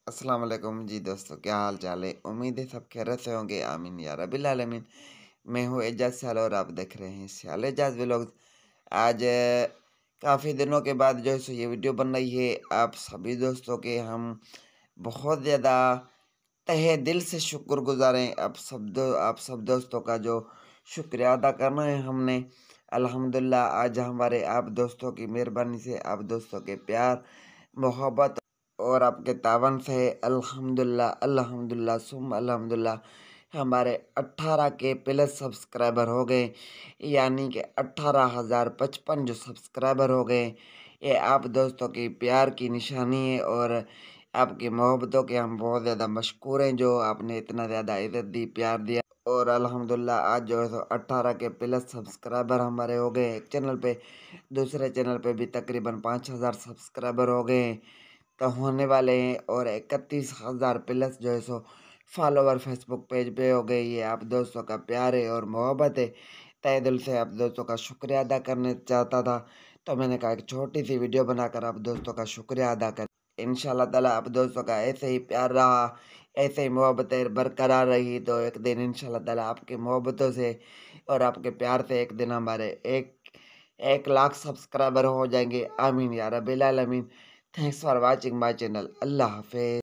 अस्सलाम वालेकुम जी दोस्तों, क्या हाल चाल है। उम्मीद है सब खैरियत से होंगे, आमीन या रब्बिल आलमीन। मैं हूँ एजाज साल और आप देख रहे हैं साल एजाज व्लॉग्स। आज काफ़ी दिनों के बाद जो है सो ये वीडियो बन रही है। आप सभी दोस्तों के हम बहुत ज़्यादा तहे दिल से शुक्रगुज़ार हैं। आप सब दोस्तों का जो शुक्रिया अदा करना है हमने। अल्हम्दुलिल्लाह आज हमारे आप दोस्तों की मेहरबानी से, आप दोस्तों के प्यार मोहब्बत और आपके तावन से अल्हम्दुलिल्लाह अल्हम्दुलिल्लाह सुम्मा अल्हम्दुलिल्लाह हमारे 18 के प्लस सब्सक्राइबर हो गए। यानी कि 18,055 जो सब्सक्राइबर हो गए। ये आप दोस्तों की प्यार की निशानी है और आपकी मोहब्बतों के हम बहुत ज़्यादा मशकूर हैं, जो आपने इतना ज़्यादा इज़्ज़त दी, प्यार दिया। और अल्हम्दुलिल्लाह आज जो है सो 18 के प्लस सब्सक्राइबर हमारे हो गए एक चैनल पे। दूसरे चैनल पे भी तकरीबन 5,000 सब्सक्राइबर हो गए हैं, तो होने वाले हैं। और 31,000 प्लस जो है सो फॉलोवर फेसबुक पेज पे हो गए। ये आप दोस्तों का प्यार है और मोहब्बत है। तहे दिल से आप दोस्तों का शुक्रिया अदा करना चाहता था, तो मैंने कहा एक छोटी सी वीडियो बनाकर आप दोस्तों का शुक्रिया अदा कर। इंशाल्लाह ताला आप दोस्तों का ऐसे ही प्यार रहा, ऐसे ही मोहब्बतें बरकरार रही, तो एक दिन इंशाल्लाह ताला आपकी मोहब्बतों से और आपके प्यार से एक दिन हमारे एक 1 लाख सब्सक्राइबर हो जाएंगे। आमीन या रब्बिल आलमीन। Thanks for watching my channel. अल्लाह हाफ़िज़।